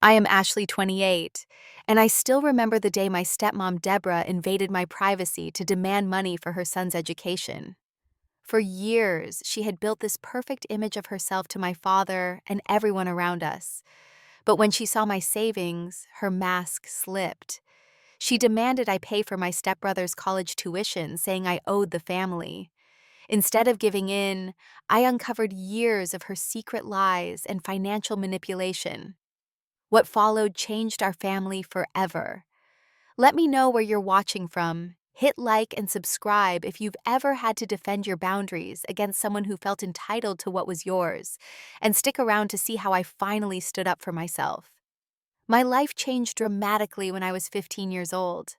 I am Ashley, 28, and I still remember the day my stepmom Deborah invaded my privacy to demand money for her son's education. For years, she had built this perfect image of herself to my father and everyone around us. But when she saw my savings, her mask slipped. She demanded I pay for my stepbrother's college tuition, saying I owed the family. Instead of giving in, I uncovered years of her secret lies and financial manipulation. What followed changed our family forever. Let me know where you're watching from. Hit like and subscribe if you've ever had to defend your boundaries against someone who felt entitled to what was yours, and stick around to see how I finally stood up for myself. My life changed dramatically when I was 15 years old.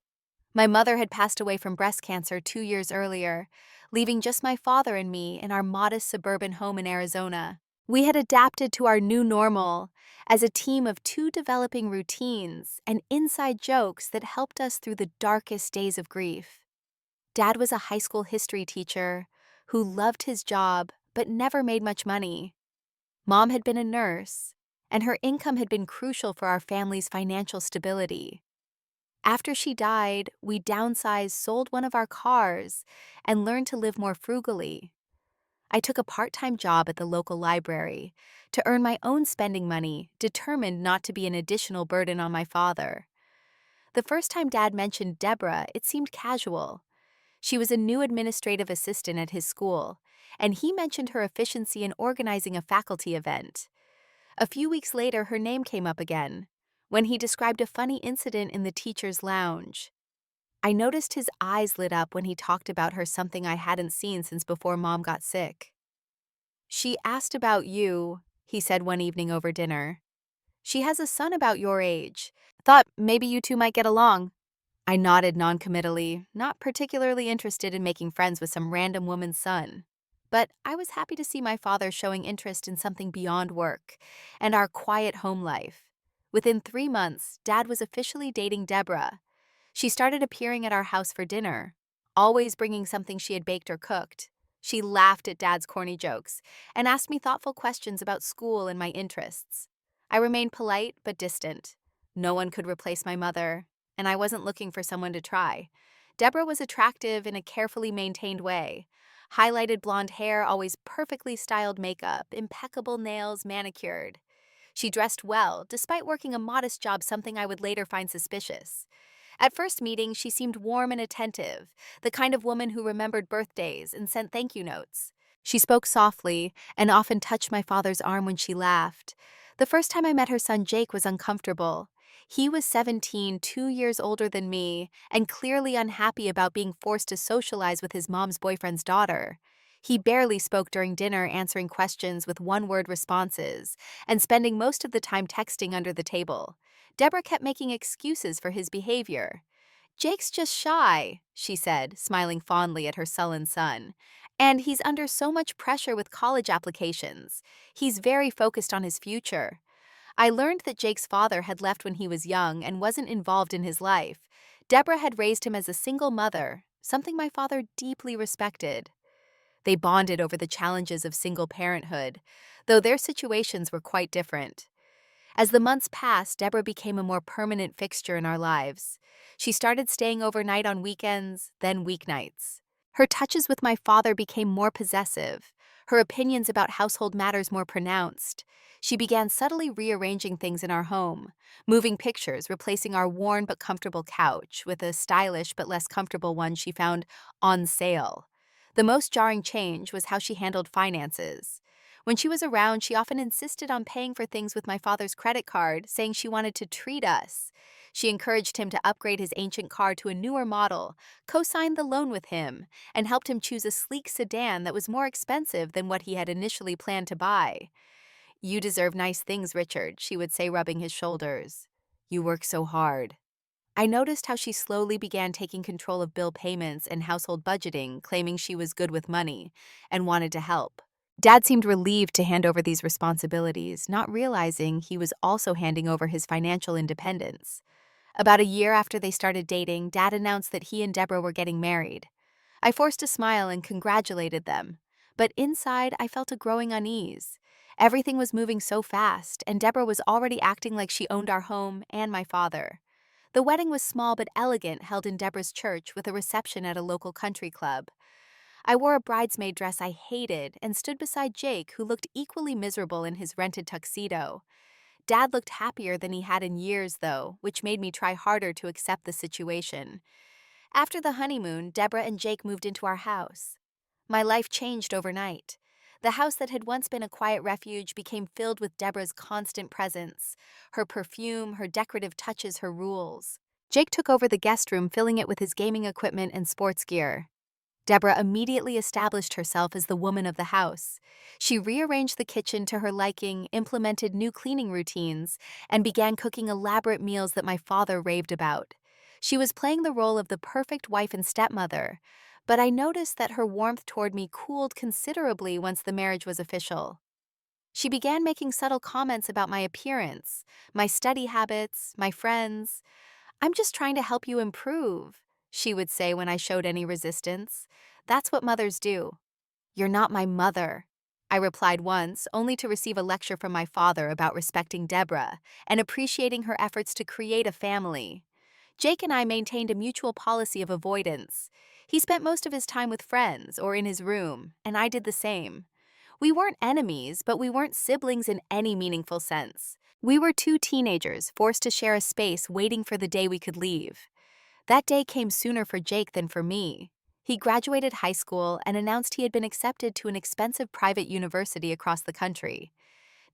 My mother had passed away from breast cancer 2 years earlier, leaving just my father and me in our modest suburban home in Arizona. We had adapted to our new normal as a team of two developing routines and inside jokes that helped us through the darkest days of grief. Dad was a high school history teacher who loved his job but never made much money. Mom had been a nurse, and her income had been crucial for our family's financial stability. After she died, we downsized, sold one of our cars, and learned to live more frugally. I took a part-time job at the local library to earn my own spending money, determined not to be an additional burden on my father. The first time Dad mentioned Deborah, it seemed casual. She was a new administrative assistant at his school, and he mentioned her efficiency in organizing a faculty event. A few weeks later, her name came up again, when he described a funny incident in the teacher's lounge. I noticed his eyes lit up when he talked about her, something I hadn't seen since before Mom got sick. "She asked about you," he said one evening over dinner. "She has a son about your age. Thought maybe you two might get along." I nodded noncommittally, not particularly interested in making friends with some random woman's son. But I was happy to see my father showing interest in something beyond work and our quiet home life. Within 3 months, Dad was officially dating Deborah. She started appearing at our house for dinner, always bringing something she had baked or cooked. She laughed at Dad's corny jokes and asked me thoughtful questions about school and my interests. I remained polite but distant. No one could replace my mother, and I wasn't looking for someone to try. Deborah was attractive in a carefully maintained way. Highlighted blonde hair, always perfectly styled makeup, impeccable nails, manicured. She dressed well, despite working a modest job, something I would later find suspicious. At first meeting, she seemed warm and attentive, the kind of woman who remembered birthdays and sent thank you notes. She spoke softly and often touched my father's arm when she laughed. The first time I met her son Jake was uncomfortable. He was 17, 2 years older than me, and clearly unhappy about being forced to socialize with his mom's boyfriend's daughter. He barely spoke during dinner, answering questions with one-word responses, and spending most of the time texting under the table. Deborah kept making excuses for his behavior. "Jake's just shy," she said, smiling fondly at her sullen son. "And he's under so much pressure with college applications. He's very focused on his future." I learned that Jake's father had left when he was young and wasn't involved in his life. Deborah had raised him as a single mother, something my father deeply respected. They bonded over the challenges of single parenthood, though their situations were quite different. As the months passed, Deborah became a more permanent fixture in our lives. She started staying overnight on weekends, then weeknights. Her touches with my father became more possessive, her opinions about household matters more pronounced. She began subtly rearranging things in our home, moving pictures, replacing our worn but comfortable couch with a stylish but less comfortable one she found on sale. The most jarring change was how she handled finances. When she was around, she often insisted on paying for things with my father's credit card, saying she wanted to treat us. She encouraged him to upgrade his ancient car to a newer model, co-signed the loan with him, and helped him choose a sleek sedan that was more expensive than what he had initially planned to buy. "You deserve nice things, Richard," she would say, rubbing his shoulders. "You work so hard." I noticed how she slowly began taking control of bill payments and household budgeting, claiming she was good with money and wanted to help. Dad seemed relieved to hand over these responsibilities, not realizing he was also handing over his financial independence. About a year after they started dating, Dad announced that he and Deborah were getting married. I forced a smile and congratulated them, but inside I felt a growing unease. Everything was moving so fast, and Deborah was already acting like she owned our home and my father. The wedding was small but elegant, held in Deborah's church with a reception at a local country club. I wore a bridesmaid dress I hated and stood beside Jake, who looked equally miserable in his rented tuxedo. Dad looked happier than he had in years, though, which made me try harder to accept the situation. After the honeymoon, Deborah and Jake moved into our house. My life changed overnight. The house that had once been a quiet refuge became filled with Deborah's constant presence, her perfume, her decorative touches, her rules. Jake took over the guest room, filling it with his gaming equipment and sports gear. Deborah immediately established herself as the woman of the house. She rearranged the kitchen to her liking, implemented new cleaning routines, and began cooking elaborate meals that my father raved about. She was playing the role of the perfect wife and stepmother, but I noticed that her warmth toward me cooled considerably once the marriage was official. She began making subtle comments about my appearance, my study habits, my friends. "I'm just trying to help you improve," she would say when I showed any resistance. "That's what mothers do." "You're not my mother," I replied once, only to receive a lecture from my father about respecting Deborah and appreciating her efforts to create a family. Jake and I maintained a mutual policy of avoidance. He spent most of his time with friends or in his room, and I did the same. We weren't enemies, but we weren't siblings in any meaningful sense. We were two teenagers forced to share a space, waiting for the day we could leave. That day came sooner for Jake than for me. He graduated high school and announced he had been accepted to an expensive private university across the country.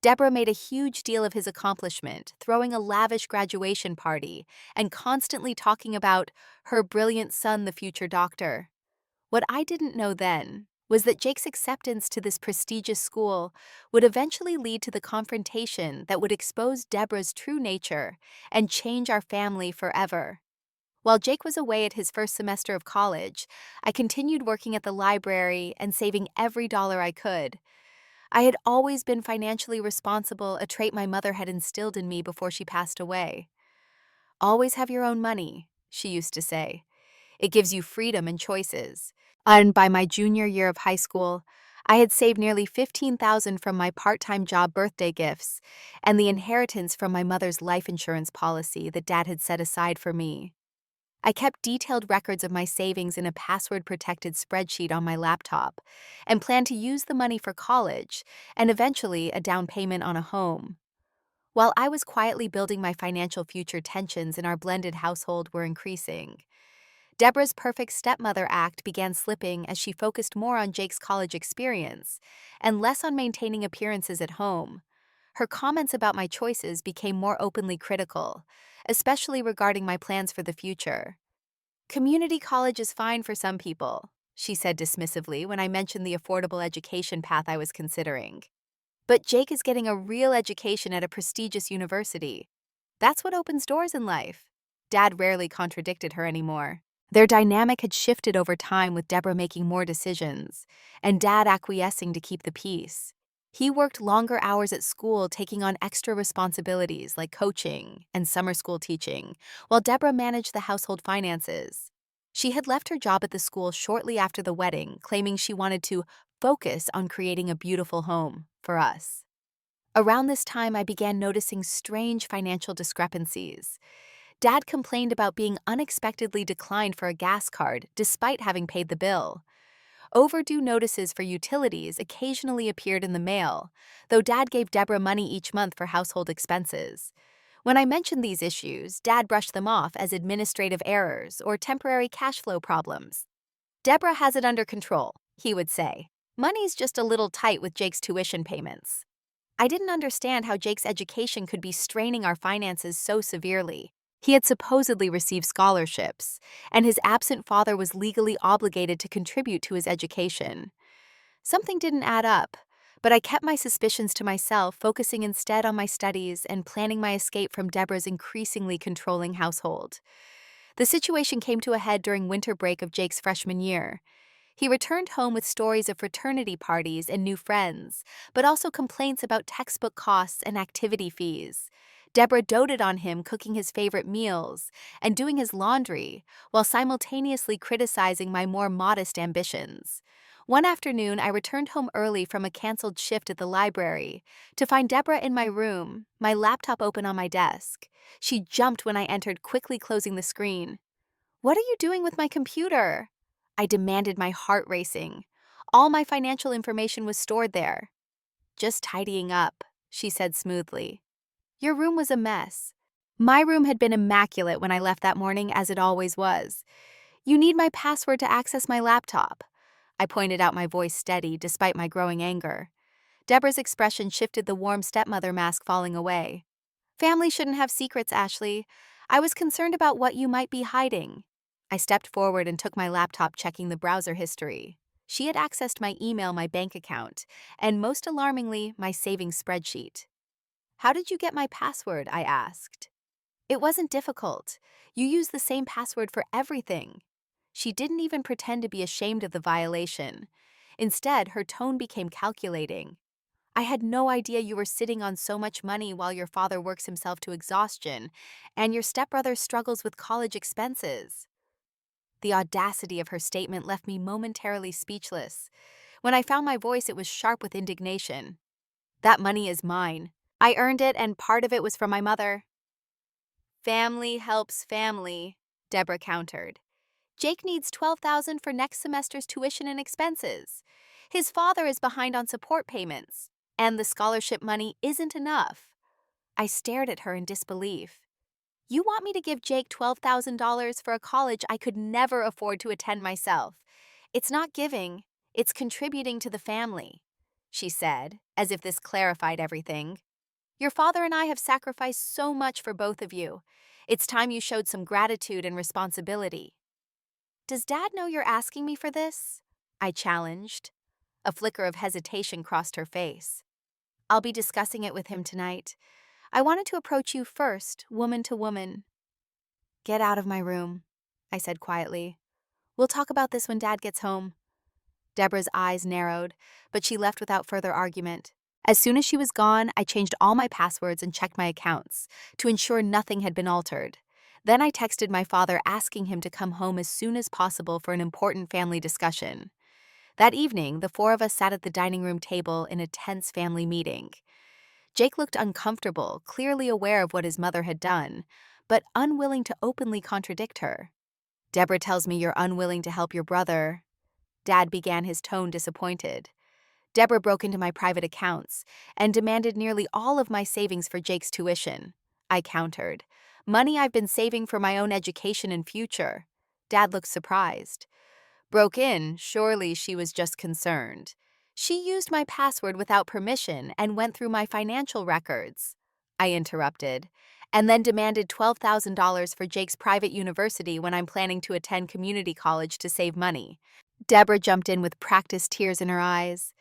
Deborah made a huge deal of his accomplishment, throwing a lavish graduation party and constantly talking about her brilliant son, the future doctor. What I didn't know then was that Jake's acceptance to this prestigious school would eventually lead to the confrontation that would expose Deborah's true nature and change our family forever. While Jake was away at his first semester of college, I continued working at the library and saving every dollar I could. I had always been financially responsible, a trait my mother had instilled in me before she passed away. "Always have your own money," she used to say. "It gives you freedom and choices." And by my junior year of high school, I had saved nearly $15,000 from my part-time job birthday gifts and the inheritance from my mother's life insurance policy that Dad had set aside for me. I kept detailed records of my savings in a password-protected spreadsheet on my laptop and planned to use the money for college and eventually a down payment on a home. While I was quietly building my financial future, tensions in our blended household were increasing. Deborah's perfect stepmother act began slipping as she focused more on Jake's college experience and less on maintaining appearances at home. Her comments about my choices became more openly critical, especially regarding my plans for the future. "Community college is fine for some people," she said dismissively when I mentioned the affordable education path I was considering. "But Jake is getting a real education at a prestigious university. That's what opens doors in life." Dad rarely contradicted her anymore. Their dynamic had shifted over time, with Deborah making more decisions and Dad acquiescing to keep the peace. He worked longer hours at school, taking on extra responsibilities like coaching and summer school teaching, while Deborah managed the household finances. She had left her job at the school shortly after the wedding, claiming she wanted to focus on creating a beautiful home for us. Around this time, I began noticing strange financial discrepancies. Dad complained about being unexpectedly declined for a gas card despite having paid the bill. Overdue notices for utilities occasionally appeared in the mail, though Dad gave Deborah money each month for household expenses. When I mentioned these issues, Dad brushed them off as administrative errors or temporary cash flow problems. "Deborah has it under control," he would say. "Money's just a little tight with Jake's tuition payments." I didn't understand how Jake's education could be straining our finances so severely. He had supposedly received scholarships, and his absent father was legally obligated to contribute to his education. Something didn't add up, but I kept my suspicions to myself, focusing instead on my studies and planning my escape from Deborah's increasingly controlling household. The situation came to a head during winter break of Jake's freshman year. He returned home with stories of fraternity parties and new friends, but also complaints about textbook costs and activity fees. Deborah doted on him cooking his favorite meals and doing his laundry, while simultaneously criticizing my more modest ambitions. One afternoon, I returned home early from a canceled shift at the library to find Deborah in my room, my laptop open on my desk. She jumped when I entered, quickly closing the screen. "What are you doing with my computer?" I demanded, my heart racing. All my financial information was stored there. "Just tidying up," she said smoothly. "Your room was a mess." My room had been immaculate when I left that morning, as it always was. "You need my password to access my laptop." I pointed out, my voice steady despite my growing anger. Deborah's expression shifted, the warm stepmother mask falling away. "Family shouldn't have secrets, Ashley. I was concerned about what you might be hiding." I stepped forward and took my laptop, checking the browser history. She had accessed my email, my bank account, and most alarmingly, my savings spreadsheet. "How did you get my password?" I asked. "It wasn't difficult. You use the same password for everything." She didn't even pretend to be ashamed of the violation. Instead, her tone became calculating. "I had no idea you were sitting on so much money while your father works himself to exhaustion, and your stepbrother struggles with college expenses." The audacity of her statement left me momentarily speechless. When I found my voice, it was sharp with indignation. "That money is mine. I earned it, and part of it was from my mother." "Family helps family," Deborah countered. "Jake needs $12,000 for next semester's tuition and expenses. His father is behind on support payments, and the scholarship money isn't enough." I stared at her in disbelief. "You want me to give Jake $12,000 for a college I could never afford to attend myself? It's not giving, it's contributing to the family," she said, as if this clarified everything. "Your father and I have sacrificed so much for both of you. It's time you showed some gratitude and responsibility." "Does Dad know you're asking me for this?" I challenged. A flicker of hesitation crossed her face. "I'll be discussing it with him tonight. I wanted to approach you first, woman to woman." "Get out of my room," I said quietly. "We'll talk about this when Dad gets home." Deborah's eyes narrowed, but she left without further argument. As soon as she was gone, I changed all my passwords and checked my accounts to ensure nothing had been altered. Then I texted my father, asking him to come home as soon as possible for an important family discussion. That evening, the four of us sat at the dining room table in a tense family meeting. Jake looked uncomfortable, clearly aware of what his mother had done, but unwilling to openly contradict her. "Deborah tells me you're unwilling to help your brother." Dad began, his tone disappointed. "Deborah broke into my private accounts and demanded nearly all of my savings for Jake's tuition," I countered. "Money I've been saving for my own education and future." Dad looked surprised. "Broke in? Surely she was just concerned. She used my password without permission and went through my financial records," I interrupted, "and then demanded $12,000 for Jake's private university when I'm planning to attend community college to save money." Deborah jumped in with practiced tears in her eyes.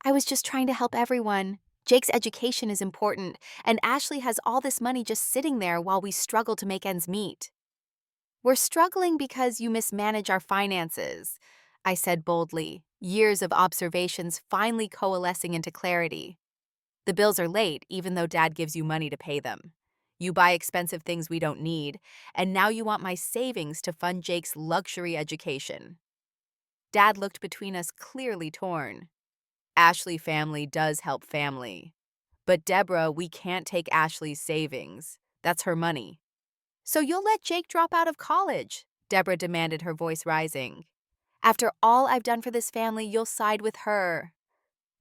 "I was just trying to help everyone. Jake's education is important, and Ashley has all this money just sitting there while we struggle to make ends meet." "We're struggling because you mismanage our finances," I said boldly, years of observations finally coalescing into clarity. "The bills are late, even though Dad gives you money to pay them. You buy expensive things we don't need, and now you want my savings to fund Jake's luxury education." Dad looked between us, clearly torn. "Ashley family does help family. But Deborah, we can't take Ashley's savings. That's her money." "So you'll let Jake drop out of college?" Deborah demanded, her voice rising. "After all I've done for this family, you'll side with her."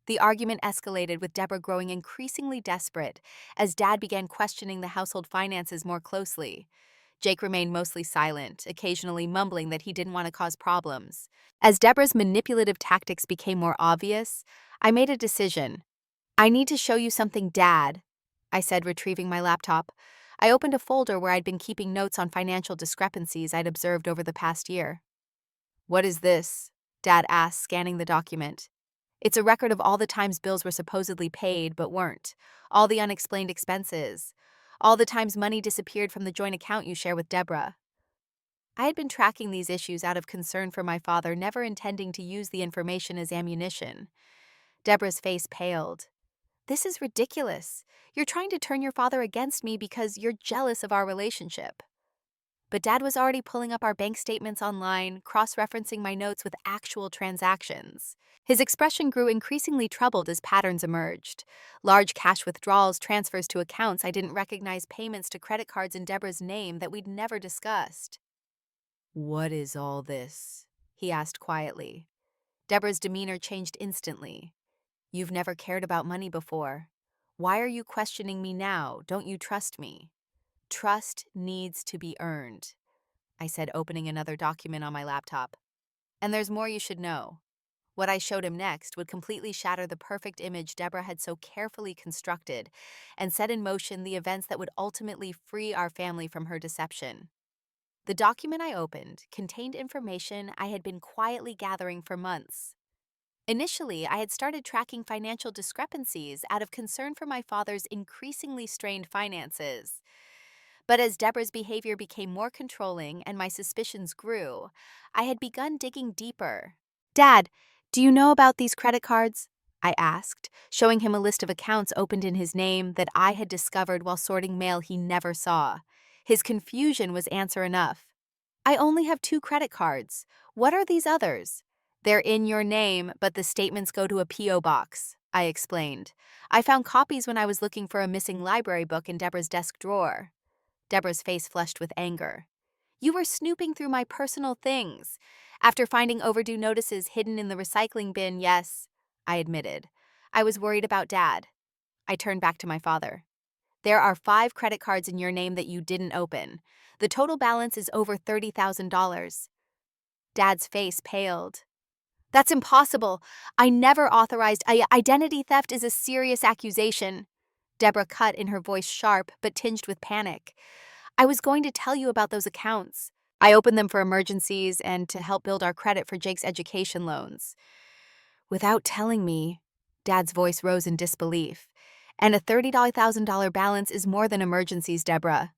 The argument escalated, with Deborah growing increasingly desperate as Dad began questioning the household finances more closely. Jake remained mostly silent, occasionally mumbling that he didn't want to cause problems. As Deborah's manipulative tactics became more obvious, I made a decision. "I need to show you something, Dad," I said, retrieving my laptop. I opened a folder where I'd been keeping notes on financial discrepancies I'd observed over the past year. "What is this?" Dad asked, scanning the document. "It's a record of all the times bills were supposedly paid but weren't, all the unexplained expenses, all the times money disappeared from the joint account you share with Deborah." I had been tracking these issues out of concern for my father, never intending to use the information as ammunition. Deborah's face paled. "This is ridiculous. You're trying to turn your father against me because you're jealous of our relationship." But Dad was already pulling up our bank statements online, cross-referencing my notes with actual transactions. His expression grew increasingly troubled as patterns emerged. Large cash withdrawals, transfers to accounts I didn't recognize, payments to credit cards in Deborah's name that we'd never discussed. "What is all this?" he asked quietly. Deborah's demeanor changed instantly. "You've never cared about money before. Why are you questioning me now? Don't you trust me?" "Trust needs to be earned," I said, opening another document on my laptop. "And there's more you should know." What I showed him next would completely shatter the perfect image Deborah had so carefully constructed and set in motion the events that would ultimately free our family from her deception. The document I opened contained information I had been quietly gathering for months. Initially, I had started tracking financial discrepancies out of concern for my father's increasingly strained finances. But as Deborah's behavior became more controlling and my suspicions grew, I had begun digging deeper. "Dad, do you know about these credit cards?" I asked, showing him a list of accounts opened in his name that I had discovered while sorting mail he never saw. His confusion was answer enough. "I only have 2 credit cards. What are these others?" "They're in your name, but the statements go to a P.O. box," I explained. "I found copies when I was looking for a missing library book in Deborah's desk drawer." Deborah's face flushed with anger. "You were snooping through my personal things. After finding overdue notices hidden in the recycling bin, yes," I admitted. "I was worried about Dad." I turned back to my father. "There are 5 credit cards in your name that you didn't open. The total balance is over $30,000. Dad's face paled. "That's impossible. I never authorized identity theft is a serious accusation." Deborah cut in, her voice sharp but tinged with panic. "I was going to tell you about those accounts. I opened them for emergencies and to help build our credit for Jake's education loans." "Without telling me," Dad's voice rose in disbelief. "And a $30,000 balance is more than emergencies, Deborah."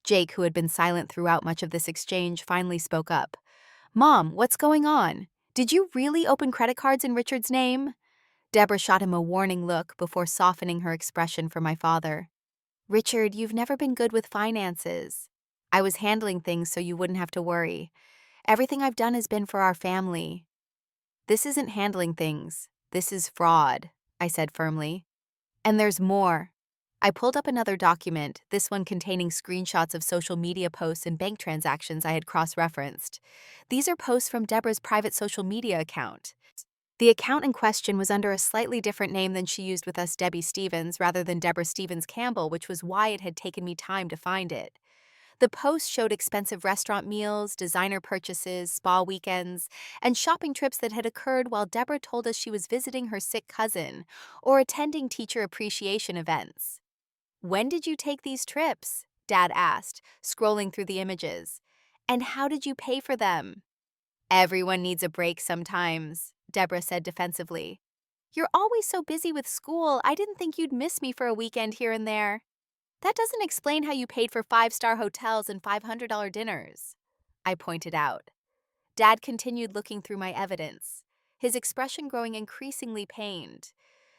Jake, who had been silent throughout much of this exchange, finally spoke up. "Mom, what's going on? Did you really open credit cards in Richard's name?" Deborah shot him a warning look before softening her expression for my father. "Richard, you've never been good with finances. I was handling things so you wouldn't have to worry. Everything I've done has been for our family." "This isn't handling things. This is fraud," I said firmly. "And there's more." I pulled up another document, this one containing screenshots of social media posts and bank transactions I had cross-referenced. These are posts from Deborah's private social media account. The account in question was under a slightly different name than she used with us, Debbie Stevens, rather than Deborah Stevens Campbell, which was why it had taken me time to find it. The post showed expensive restaurant meals, designer purchases, spa weekends, and shopping trips that had occurred while Deborah told us she was visiting her sick cousin or attending teacher appreciation events. "When did you take these trips?" Dad asked, scrolling through the images. "And how did you pay for them?" "Everyone needs a break sometimes," Deborah said defensively. "You're always so busy with school, I didn't think you'd miss me for a weekend here and there." "That doesn't explain how you paid for 5-star hotels and $500 dinners," I pointed out. Dad continued looking through my evidence, his expression growing increasingly pained.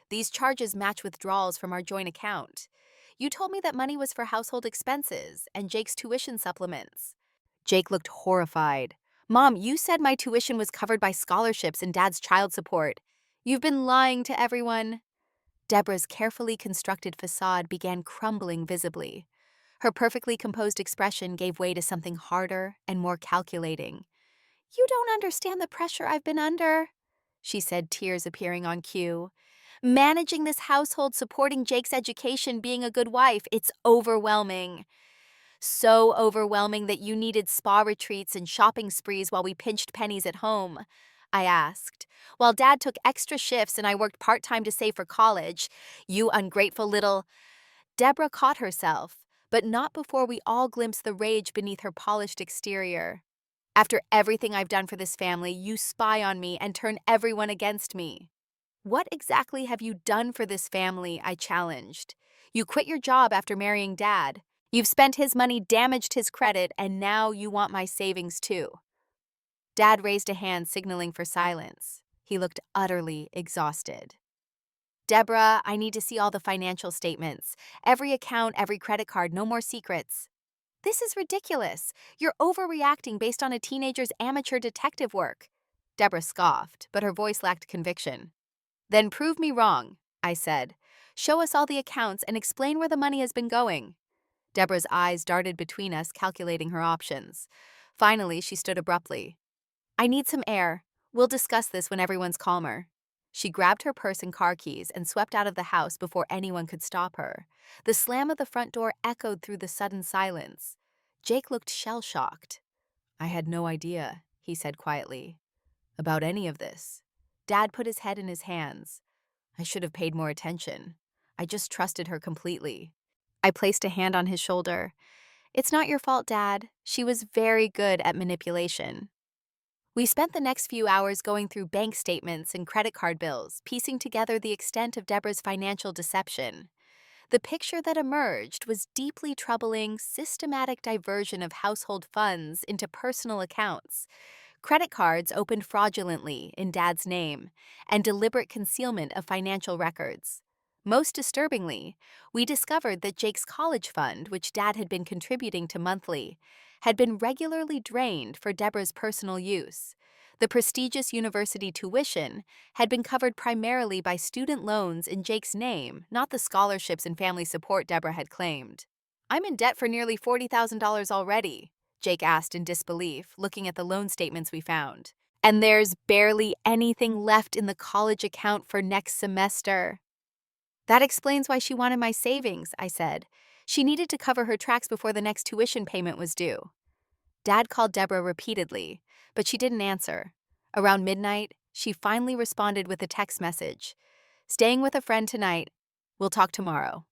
"These charges match withdrawals from our joint account. You told me that money was for household expenses and Jake's tuition supplements." Jake looked horrified. "Mom, you said my tuition was covered by scholarships and Dad's child support. You've been lying to everyone." Deborah's carefully constructed facade began crumbling visibly. Her perfectly composed expression gave way to something harder and more calculating. "You don't understand the pressure I've been under," she said, tears appearing on cue. "Managing this household, supporting Jake's education, being a good wife, it's overwhelming. So overwhelming that you needed spa retreats and shopping sprees while we pinched pennies at home," I asked. "While Dad took extra shifts and I worked part-time to save for college, you ungrateful little—" Deborah caught herself, but not before we all glimpsed the rage beneath her polished exterior. "After everything I've done for this family, you spy on me and turn everyone against me." "What exactly have you done for this family?" I challenged. "You quit your job after marrying Dad. You've spent his money, damaged his credit, and now you want my savings too." Dad raised a hand, signaling for silence. He looked utterly exhausted. "Deborah, I need to see all the financial statements. Every account, every credit card, no more secrets." "This is ridiculous. You're overreacting based on a teenager's amateur detective work." Deborah scoffed, but her voice lacked conviction. "Then prove me wrong," I said. "Show us all the accounts and explain where the money has been going." Deborah's eyes darted between us, calculating her options. Finally, she stood abruptly. "I need some air. We'll discuss this when everyone's calmer." She grabbed her purse and car keys and swept out of the house before anyone could stop her. The slam of the front door echoed through the sudden silence. Jake looked shell-shocked. "I had no idea," he said quietly, "about any of this." Dad put his head in his hands. "I should have paid more attention. I just trusted her completely." I placed a hand on his shoulder. "It's not your fault, Dad. She was very good at manipulation." We spent the next few hours going through bank statements and credit card bills, piecing together the extent of Deborah's financial deception. The picture that emerged was deeply troubling, systematic diversion of household funds into personal accounts. Credit cards opened fraudulently in Dad's name, and deliberate concealment of financial records. Most disturbingly, we discovered that Jake's college fund, which Dad had been contributing to monthly, had been regularly drained for Deborah's personal use. The prestigious university tuition had been covered primarily by student loans in Jake's name, not the scholarships and family support Deborah had claimed. "I'm in debt for nearly $40,000 already," Jake asked in disbelief, looking at the loan statements we found. "And there's barely anything left in the college account for next semester." "That explains why she wanted my savings," I said. "She needed to cover her tracks before the next tuition payment was due." Dad called Deborah repeatedly, but she didn't answer. Around midnight, she finally responded with a text message. "Staying with a friend tonight. We'll talk tomorrow."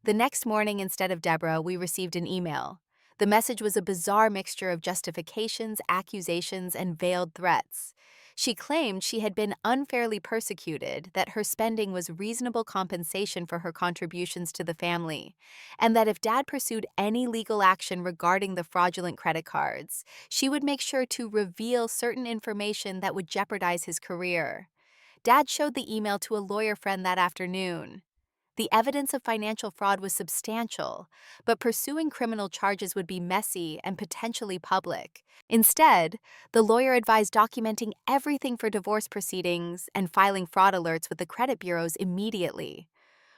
The next morning, instead of Deborah, we received an email. The message was a bizarre mixture of justifications, accusations, and veiled threats. She claimed she had been unfairly persecuted, that her spending was reasonable compensation for her contributions to the family, and that if Dad pursued any legal action regarding the fraudulent credit cards, she would make sure to reveal certain information that would jeopardize his career. Dad showed the email to a lawyer friend that afternoon. The evidence of financial fraud was substantial, but pursuing criminal charges would be messy and potentially public. Instead, the lawyer advised documenting everything for divorce proceedings and filing fraud alerts with the credit bureaus immediately.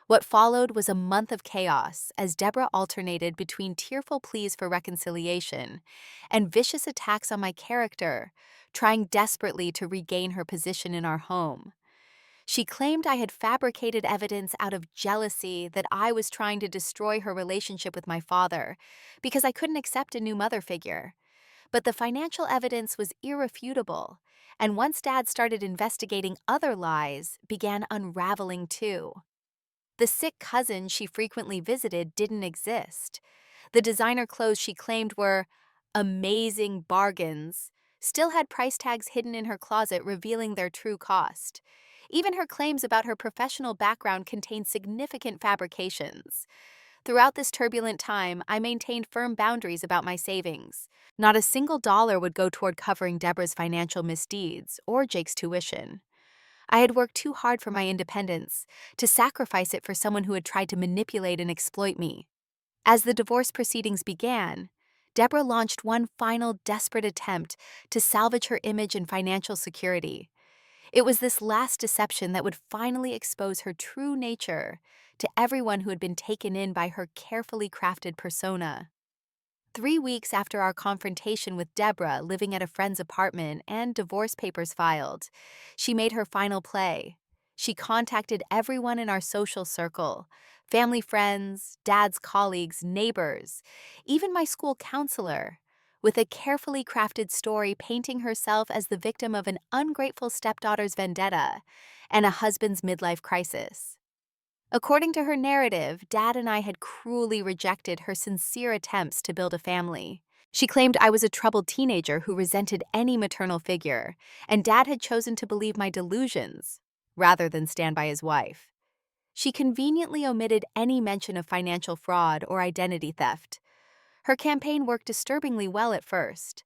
What followed was a month of chaos as Deborah alternated between tearful pleas for reconciliation and vicious attacks on my character, trying desperately to regain her position in our home. She claimed I had fabricated evidence out of jealousy that I was trying to destroy her relationship with my father because I couldn't accept a new mother figure. But the financial evidence was irrefutable, and once Dad started investigating other lies, began unraveling too. The sick cousin she frequently visited didn't exist. The designer clothes she claimed were amazing bargains still had price tags hidden in her closet revealing their true cost. Even her claims about her professional background contained significant fabrications. Throughout this turbulent time, I maintained firm boundaries about my savings. Not a single dollar would go toward covering Deborah's financial misdeeds or Jake's tuition. I had worked too hard for my independence to sacrifice it for someone who had tried to manipulate and exploit me. As the divorce proceedings began, Deborah launched one final desperate attempt to salvage her image and financial security. It was this last deception that would finally expose her true nature to everyone who had been taken in by her carefully crafted persona. 3 weeks after our confrontation with Deborah living at a friend's apartment and divorce papers filed, she made her final play. She contacted everyone in our social circle, family friends, Dad's colleagues, neighbors, even my school counselor, with a carefully crafted story painting herself as the victim of an ungrateful stepdaughter's vendetta and a husband's midlife crisis. According to her narrative, Dad and I had cruelly rejected her sincere attempts to build a family. She claimed I was a troubled teenager who resented any maternal figure, and Dad had chosen to believe my delusions rather than stand by his wife. She conveniently omitted any mention of financial fraud or identity theft. Her campaign worked disturbingly well at first.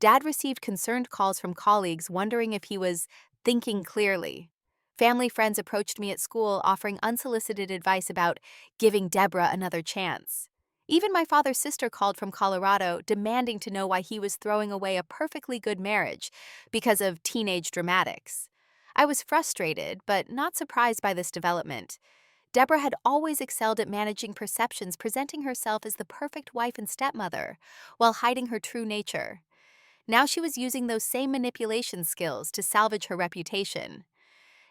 Dad received concerned calls from colleagues wondering if he was thinking clearly. Family friends approached me at school offering unsolicited advice about giving Deborah another chance. Even my father's sister called from Colorado, demanding to know why he was throwing away a perfectly good marriage because of teenage dramatics. I was frustrated, but not surprised by this development. Deborah had always excelled at managing perceptions, presenting herself as the perfect wife and stepmother, while hiding her true nature. Now she was using those same manipulation skills to salvage her reputation.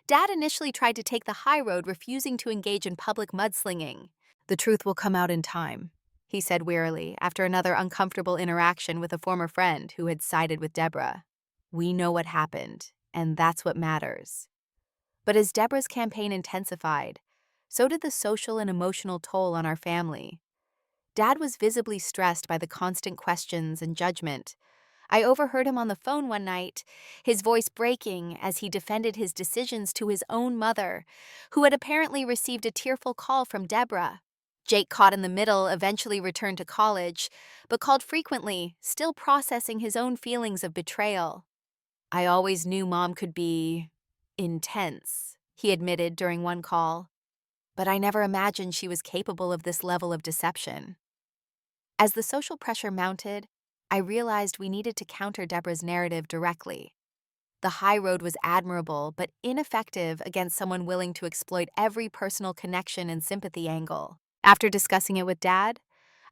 Dad initially tried to take the high road, refusing to engage in public mudslinging. "The truth will come out in time," he said wearily after another uncomfortable interaction with a former friend who had sided with Deborah. "We know what happened, and that's what matters." But as Deborah's campaign intensified, so did the social and emotional toll on our family. Dad was visibly stressed by the constant questions and judgment. I overheard him on the phone one night, his voice breaking as he defended his decisions to his own mother, who had apparently received a tearful call from Deborah. Jake, caught in the middle, eventually returned to college, but called frequently, still processing his own feelings of betrayal. "I always knew Mom could be intense," he admitted during one call, "but I never imagined she was capable of this level of deception." As the social pressure mounted, I realized we needed to counter Deborah's narrative directly. The high road was admirable, but ineffective against someone willing to exploit every personal connection and sympathy angle. After discussing it with Dad,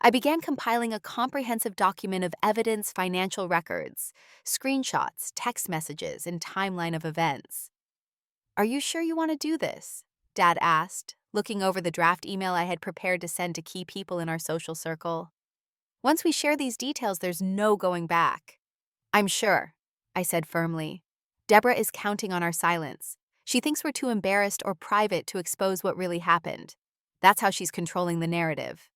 I began compiling a comprehensive document of evidence, financial records, screenshots, text messages, and timeline of events. "Are you sure you want to do this?" Dad asked, looking over the draft email I had prepared to send to key people in our social circle. "Once we share these details, there's no going back." "I'm sure," I said firmly. "Deborah is counting on our silence. She thinks we're too embarrassed or private to expose what really happened. That's how she's controlling the narrative."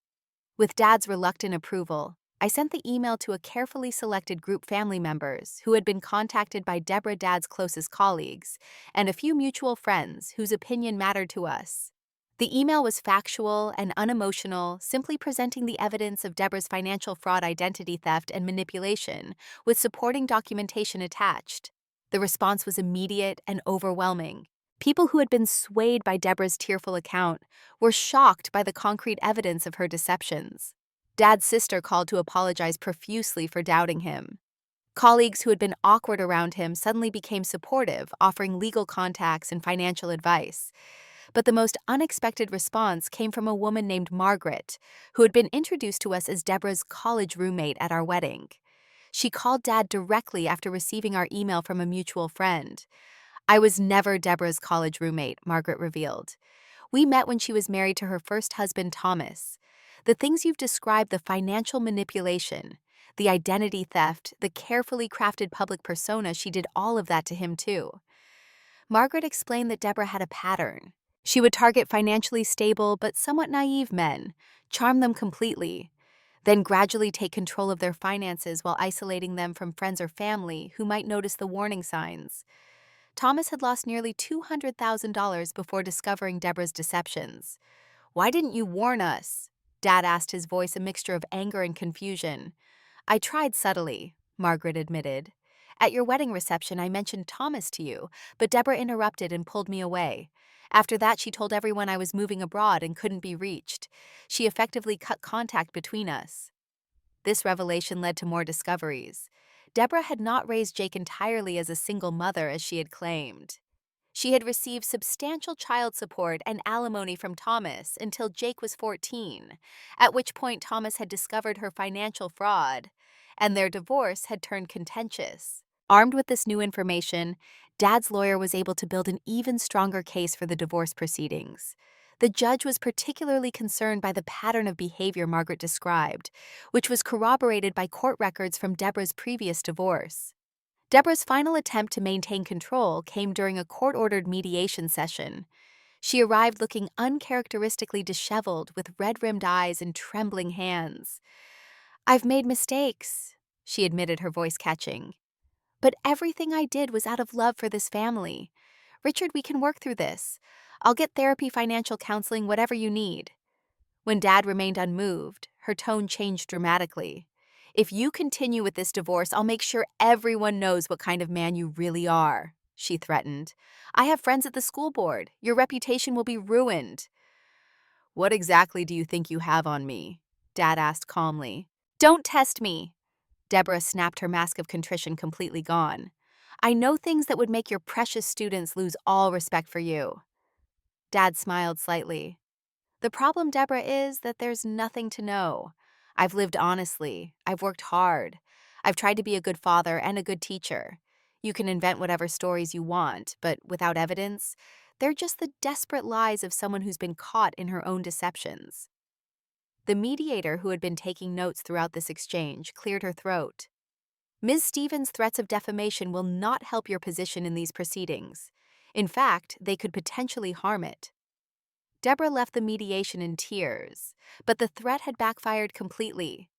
With Dad's reluctant approval, I sent the email to a carefully selected group family members who had been contacted by Dad's closest colleagues and a few mutual friends whose opinion mattered to us. The email was factual and unemotional, simply presenting the evidence of Deborah's financial fraud, identity theft, and manipulation, with supporting documentation attached. The response was immediate and overwhelming. People who had been swayed by Deborah's tearful account were shocked by the concrete evidence of her deceptions. Dad's sister called to apologize profusely for doubting him. Colleagues who had been awkward around him suddenly became supportive, offering legal contacts and financial advice. But the most unexpected response came from a woman named Margaret, who had been introduced to us as Deborah's college roommate at our wedding. She called Dad directly after receiving our email from a mutual friend. "I was never Deborah's college roommate," Margaret revealed. "We met when she was married to her first husband, Thomas. The things you've described, the financial manipulation, the identity theft, the carefully crafted public persona, she did all of that to him too." Margaret explained that Deborah had a pattern. She would target financially stable but somewhat naive men, charm them completely, then gradually take control of their finances while isolating them from friends or family who might notice the warning signs. Thomas had lost nearly $200,000 before discovering Deborah's deceptions. "Why didn't you warn us?" Dad asked, his voice a mixture of anger and confusion. "I tried subtly," Margaret admitted. "At your wedding reception, I mentioned Thomas to you, but Deborah interrupted and pulled me away. After that, she told everyone I was moving abroad and couldn't be reached. She effectively cut contact between us." This revelation led to more discoveries. Deborah had not raised Jake entirely as a single mother as she had claimed. She had received substantial child support and alimony from Thomas until Jake was 14, at which point Thomas had discovered her financial fraud, and their divorce had turned contentious. Armed with this new information, Dad's lawyer was able to build an even stronger case for the divorce proceedings. The judge was particularly concerned by the pattern of behavior Margaret described, which was corroborated by court records from Deborah's previous divorce. Deborah's final attempt to maintain control came during a court-ordered mediation session. She arrived looking uncharacteristically disheveled, with red-rimmed eyes and trembling hands. "I've made mistakes," she admitted, her voice catching. "But everything I did was out of love for this family. Richard, we can work through this. I'll get therapy, financial counseling, whatever you need." When Dad remained unmoved, her tone changed dramatically. "If you continue with this divorce, I'll make sure everyone knows what kind of man you really are," she threatened. "I have friends at the school board. Your reputation will be ruined." "What exactly do you think you have on me?" Dad asked calmly. Don't test me. Deborah snapped, her mask of contrition completely gone. I know things that would make your precious students lose all respect for you. Dad smiled slightly. The problem, Deborah, is that there's nothing to know. I've lived honestly. I've worked hard. I've tried to be a good father and a good teacher. You can invent whatever stories you want, but without evidence, they're just the desperate lies of someone who's been caught in her own deceptions. The mediator, who had been taking notes throughout this exchange, cleared her throat. Ms. Stevens' threats of defamation will not help your position in these proceedings. In fact, they could potentially harm it. Deborah left the mediation in tears, but the threat had backfired completely.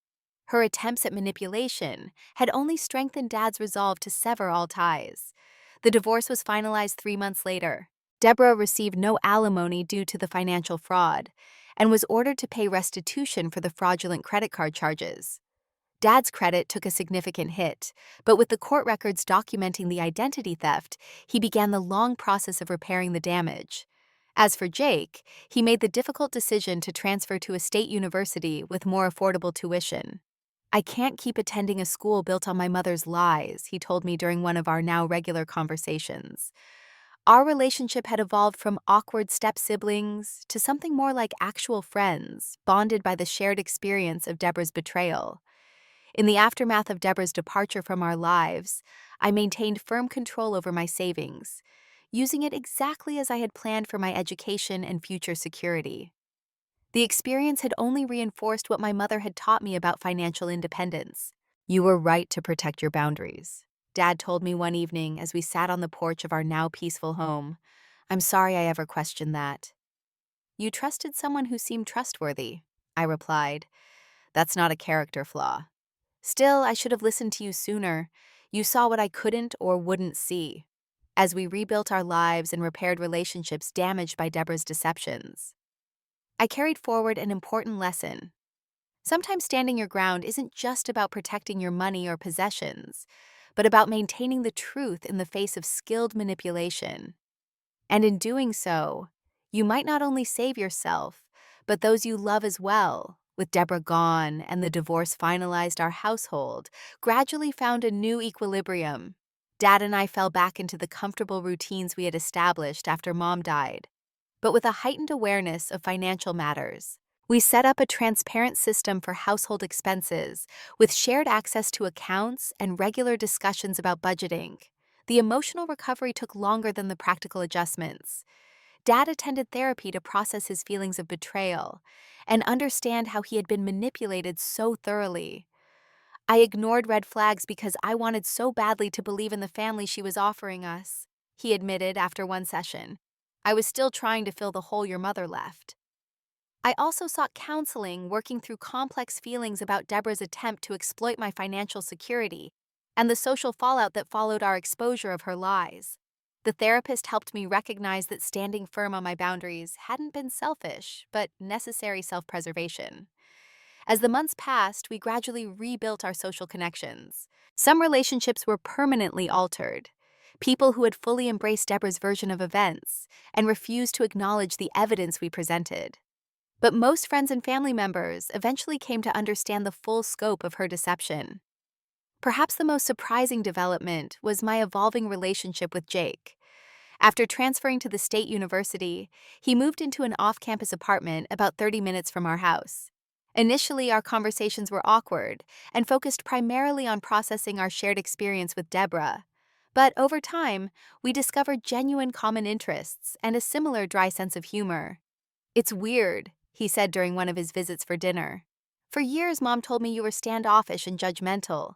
Her attempts at manipulation had only strengthened Dad's resolve to sever all ties. The divorce was finalized 3 months later. Deborah received no alimony due to the financial fraud and was ordered to pay restitution for the fraudulent credit card charges. Dad's credit took a significant hit, but with the court records documenting the identity theft, he began the long process of repairing the damage. As for Jake, he made the difficult decision to transfer to a state university with more affordable tuition. I can't keep attending a school built on my mother's lies, he told me during one of our now regular conversations. Our relationship had evolved from awkward step-siblings to something more like actual friends, bonded by the shared experience of Deborah's betrayal. In the aftermath of Deborah's departure from our lives, I maintained firm control over my savings, using it exactly as I had planned for my education and future security. The experience had only reinforced what my mother had taught me about financial independence. You were right to protect your boundaries, Dad told me one evening as we sat on the porch of our now peaceful home. I'm sorry I ever questioned that. You trusted someone who seemed trustworthy, I replied. That's not a character flaw. Still, I should have listened to you sooner. You saw what I couldn't or wouldn't see. As we rebuilt our lives and repaired relationships damaged by Deborah's deceptions, I carried forward an important lesson. Sometimes standing your ground isn't just about protecting your money or possessions, but about maintaining the truth in the face of skilled manipulation. And in doing so, you might not only save yourself, but those you love as well. With Deborah gone and the divorce finalized, our household gradually found a new equilibrium. Dad and I fell back into the comfortable routines we had established after Mom died, but with a heightened awareness of financial matters. We set up a transparent system for household expenses, with shared access to accounts and regular discussions about budgeting. The emotional recovery took longer than the practical adjustments. Dad attended therapy to process his feelings of betrayal and understand how he had been manipulated so thoroughly. I ignored red flags because I wanted so badly to believe in the family she was offering us, he admitted after one session. I was still trying to fill the hole your mother left. I also sought counseling, working through complex feelings about Deborah's attempt to exploit my financial security and the social fallout that followed our exposure of her lies. The therapist helped me recognize that standing firm on my boundaries hadn't been selfish, but necessary self-preservation. As the months passed, we gradually rebuilt our social connections. Some relationships were permanently altered. People who had fully embraced Deborah's version of events and refused to acknowledge the evidence we presented. But most friends and family members eventually came to understand the full scope of her deception. Perhaps the most surprising development was my evolving relationship with Jake. After transferring to the state university, he moved into an off-campus apartment about 30 minutes from our house. Initially, our conversations were awkward and focused primarily on processing our shared experience with Deborah. But over time, we discovered genuine common interests and a similar dry sense of humor. It's weird, he said during one of his visits for dinner. For years, Mom told me you were standoffish and judgmental.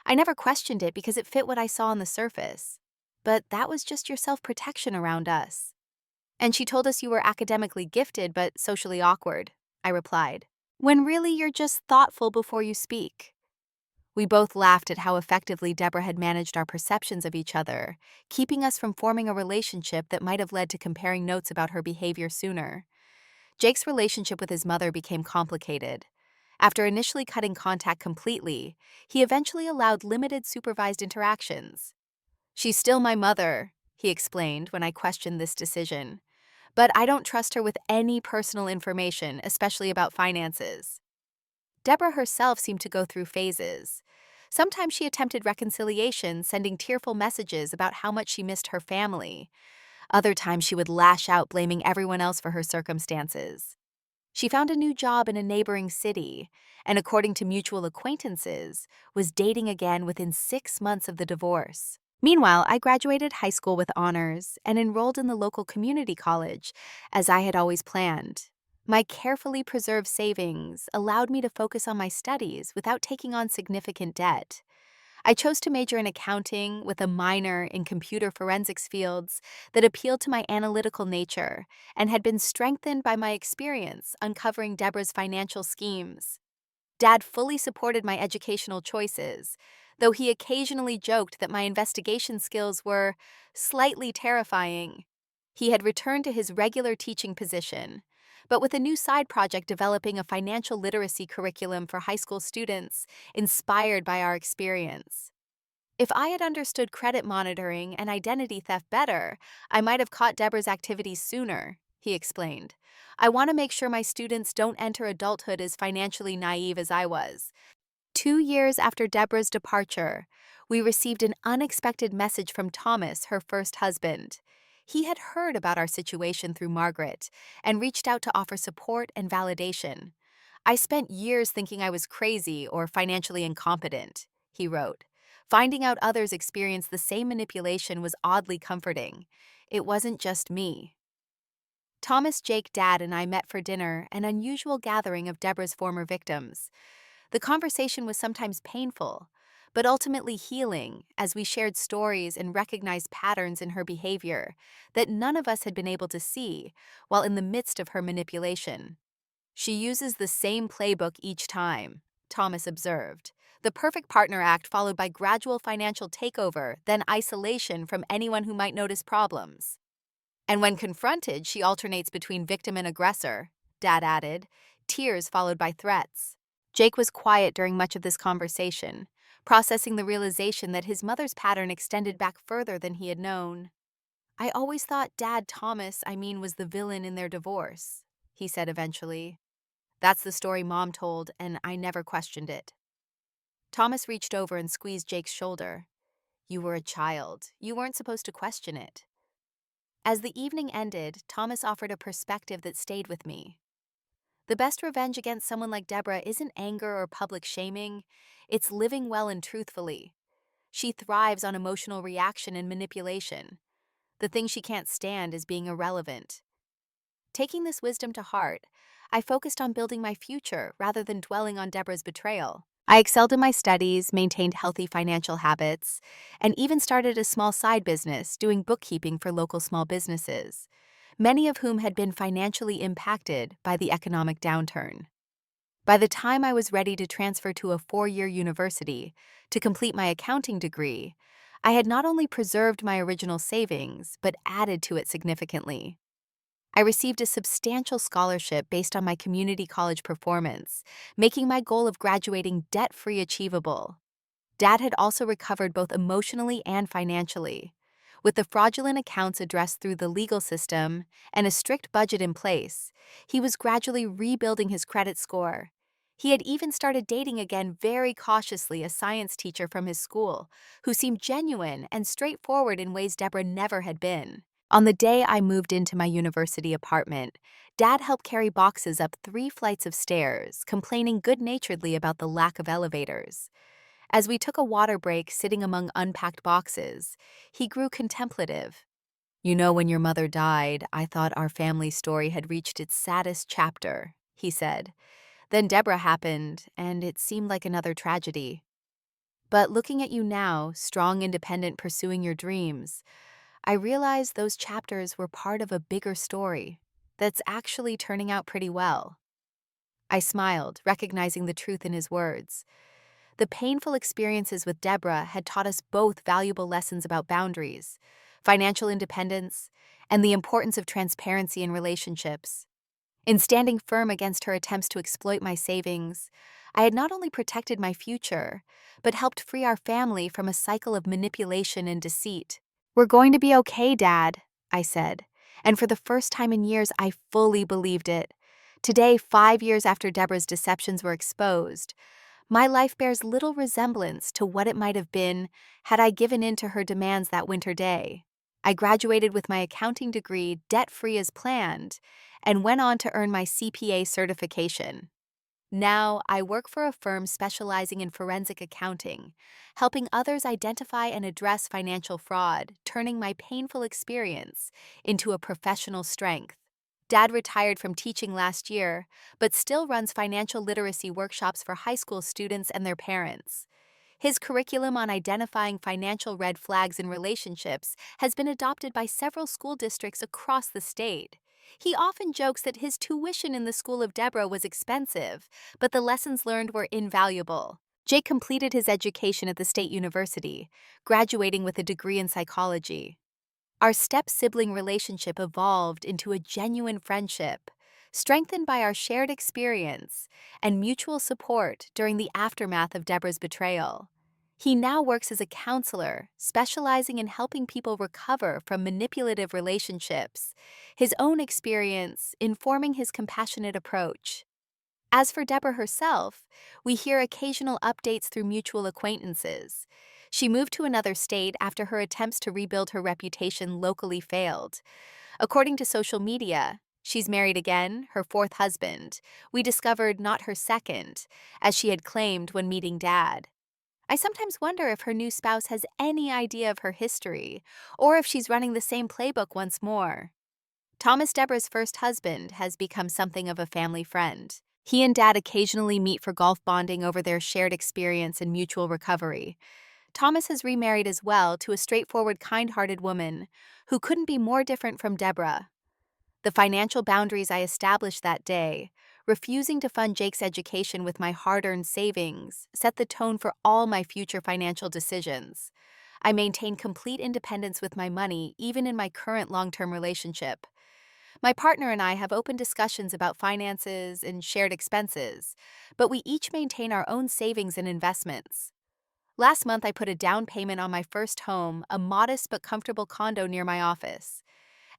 I never questioned it because it fit what I saw on the surface. But that was just your self-protection around us. And she told us you were academically gifted but socially awkward, I replied. When really you're just thoughtful before you speak. We both laughed at how effectively Deborah had managed our perceptions of each other, keeping us from forming a relationship that might have led to comparing notes about her behavior sooner. Jake's relationship with his mother became complicated. After initially cutting contact completely, he eventually allowed limited supervised interactions. She's still my mother, he explained when I questioned this decision. But I don't trust her with any personal information, especially about finances. Deborah herself seemed to go through phases. Sometimes she attempted reconciliation, sending tearful messages about how much she missed her family. Other times she would lash out, blaming everyone else for her circumstances. She found a new job in a neighboring city, and according to mutual acquaintances, was dating again within 6 months of the divorce. Meanwhile, I graduated high school with honors and enrolled in the local community college, as I had always planned. My carefully preserved savings allowed me to focus on my studies without taking on significant debt. I chose to major in accounting with a minor in computer forensics fields that appealed to my analytical nature and had been strengthened by my experience uncovering Deborah's financial schemes. Dad fully supported my educational choices, though he occasionally joked that my investigation skills were slightly terrifying. He had returned to his regular teaching position, but with a new side project developing a financial literacy curriculum for high school students inspired by our experience. If I had understood credit monitoring and identity theft better, I might have caught Deborah's activities sooner, he explained. I want to make sure my students don't enter adulthood as financially naive as I was. 2 years after Deborah's departure, we received an unexpected message from Thomas, her first husband. He had heard about our situation through Margaret and reached out to offer support and validation. I spent years thinking I was crazy or financially incompetent, he wrote. Finding out others experienced the same manipulation was oddly comforting. It wasn't just me. Thomas, Jake, Dad, and I met for dinner, an unusual gathering of Deborah's former victims. The conversation was sometimes painful, but ultimately healing as we shared stories and recognized patterns in her behavior that none of us had been able to see while in the midst of her manipulation. She uses the same playbook each time, Thomas observed. The perfect partner act followed by gradual financial takeover, then isolation from anyone who might notice problems. And when confronted, she alternates between victim and aggressor, Dad added, tears followed by threats. Jake was quiet during much of this conversation, processing the realization that his mother's pattern extended back further than he had known. I always thought was the villain in their divorce, he said eventually. That's the story Mom told, and I never questioned it. Thomas reached over and squeezed Jake's shoulder. You were a child. You weren't supposed to question it. As the evening ended, Thomas offered a perspective that stayed with me. The best revenge against someone like Deborah isn't anger or public shaming, it's living well and truthfully. She thrives on emotional reaction and manipulation. The thing she can't stand is being irrelevant. Taking this wisdom to heart, I focused on building my future rather than dwelling on Deborah's betrayal. I excelled in my studies, maintained healthy financial habits, and even started a small side business doing bookkeeping for local small businesses, many of whom had been financially impacted by the economic downturn. By the time I was ready to transfer to a 4-year university to complete my accounting degree, I had not only preserved my original savings, but added to it significantly. I received a substantial scholarship based on my community college performance, making my goal of graduating debt-free achievable. Dad had also recovered both emotionally and financially. With the fraudulent accounts addressed through the legal system and a strict budget in place, he was gradually rebuilding his credit score. He had even started dating again very cautiously a science teacher from his school, who seemed genuine and straightforward in ways Deborah never had been. On the day I moved into my university apartment, Dad helped carry boxes up 3 flights of stairs, complaining good-naturedly about the lack of elevators. As we took a water break sitting among unpacked boxes, he grew contemplative. You know, when your mother died, I thought our family story had reached its saddest chapter, he said. Then Deborah happened, and it seemed like another tragedy. But looking at you now, strong, independent, pursuing your dreams, I realized those chapters were part of a bigger story that's actually turning out pretty well. I smiled, recognizing the truth in his words. The painful experiences with Deborah had taught us both valuable lessons about boundaries, financial independence, and the importance of transparency in relationships. In standing firm against her attempts to exploit my savings, I had not only protected my future, but helped free our family from a cycle of manipulation and deceit. We're going to be okay, Dad, I said, and for the first time in years, I fully believed it. Today, 5 years after Deborah's deceptions were exposed, my life bears little resemblance to what it might have been had I given in to her demands that winter day. I graduated with my accounting degree debt-free as planned and went on to earn my CPA certification. Now, I work for a firm specializing in forensic accounting, helping others identify and address financial fraud, turning my painful experience into a professional strength. Dad retired from teaching last year, but still runs financial literacy workshops for high school students and their parents. His curriculum on identifying financial red flags in relationships has been adopted by several school districts across the state. He often jokes that his tuition in the school of Deborah was expensive, but the lessons learned were invaluable. Jake completed his education at the state university, graduating with a degree in psychology. Our step-sibling relationship evolved into a genuine friendship, strengthened by our shared experience and mutual support during the aftermath of Deborah's betrayal. He now works as a counselor, specializing in helping people recover from manipulative relationships, his own experience informing his compassionate approach. As for Deborah herself, we hear occasional updates through mutual acquaintances. She moved to another state after her attempts to rebuild her reputation locally failed. According to social media, she's married again, her fourth husband. We discovered not her second, as she had claimed when meeting Dad. I sometimes wonder if her new spouse has any idea of her history, or if she's running the same playbook once more. Thomas, Deborah's first husband, has become something of a family friend. He and Dad occasionally meet for golf bonding over their shared experience and mutual recovery. Thomas has remarried as well to a straightforward, kind-hearted woman who couldn't be more different from Deborah. The financial boundaries I established that day, refusing to fund Jake's education with my hard-earned savings, set the tone for all my future financial decisions. I maintain complete independence with my money, even in my current long-term relationship. My partner and I have open discussions about finances and shared expenses, but we each maintain our own savings and investments. Last month, I put a down payment on my first home, a modest but comfortable condo near my office.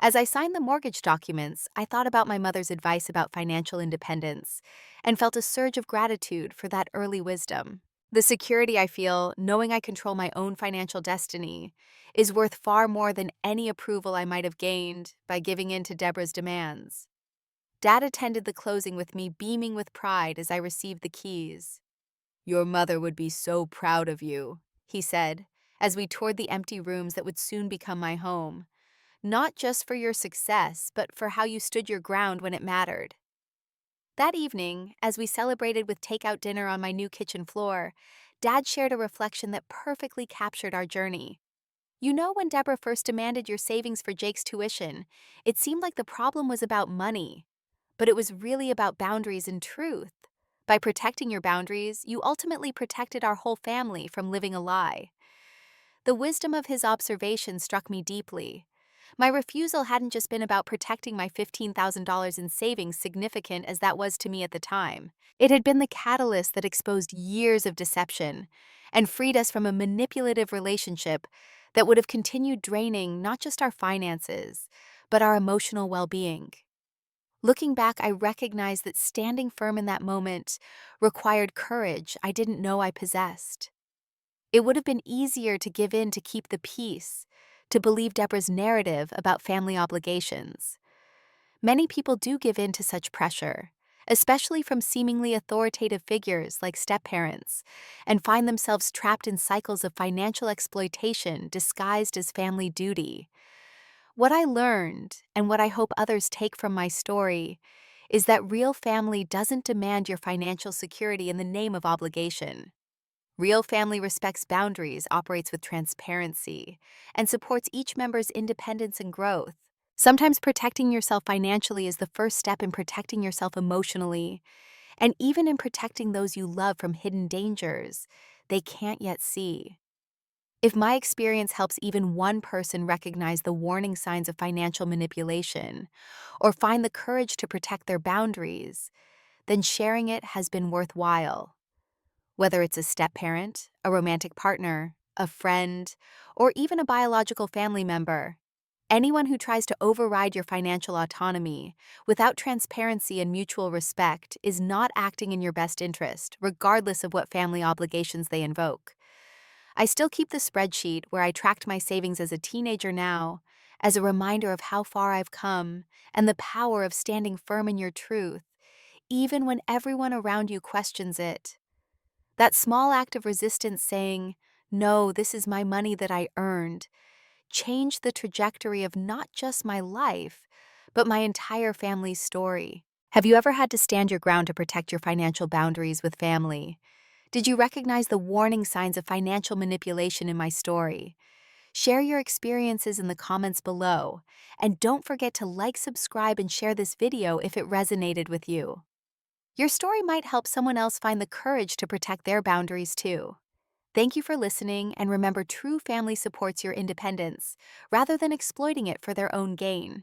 As I signed the mortgage documents, I thought about my mother's advice about financial independence and felt a surge of gratitude for that early wisdom. The security I feel, knowing I control my own financial destiny, is worth far more than any approval I might have gained by giving in to Deborah's demands. Dad attended the closing with me, beaming with pride as I received the keys. "Your mother would be so proud of you," he said, as we toured the empty rooms that would soon become my home. "Not just for your success, but for how you stood your ground when it mattered." That evening, as we celebrated with takeout dinner on my new kitchen floor, Dad shared a reflection that perfectly captured our journey. "You know, when Deborah first demanded your savings for Jake's tuition, it seemed like the problem was about money. But it was really about boundaries and truth. By protecting your boundaries, you ultimately protected our whole family from living a lie." The wisdom of his observation struck me deeply. My refusal hadn't just been about protecting my $15,000 in savings, significant as that was to me at the time. It had been the catalyst that exposed years of deception and freed us from a manipulative relationship that would have continued draining not just our finances, but our emotional well-being. Looking back, I recognize that standing firm in that moment required courage I didn't know I possessed. It would have been easier to give in to keep the peace, to believe Deborah's narrative about family obligations. Many people do give in to such pressure, especially from seemingly authoritative figures like step-parents, and find themselves trapped in cycles of financial exploitation disguised as family duty. What I learned, and what I hope others take from my story, is that real family doesn't demand your financial security in the name of obligation. Real family respects boundaries, operates with transparency, and supports each member's independence and growth. Sometimes protecting yourself financially is the first step in protecting yourself emotionally, and even in protecting those you love from hidden dangers they can't yet see. If my experience helps even one person recognize the warning signs of financial manipulation, or find the courage to protect their boundaries, then sharing it has been worthwhile. Whether it's a step-parent, a romantic partner, a friend, or even a biological family member, Anyone who tries to override your financial autonomy without transparency and mutual respect is not acting in your best interest, regardless of what family obligations they invoke. I still keep the spreadsheet where I tracked my savings as a teenager now, as a reminder of how far I've come and the power of standing firm in your truth, even when everyone around you questions it. That small act of resistance saying, "No, this is my money that I earned," changed the trajectory of not just my life, but my entire family's story. Have you ever had to stand your ground to protect your financial boundaries with family? Did you recognize the warning signs of financial manipulation in my story? Share your experiences in the comments below, and don't forget to like, subscribe, and share this video if it resonated with you. Your story might help someone else find the courage to protect their boundaries too. Thank you for listening, and remember, true family supports your independence rather than exploiting it for their own gain.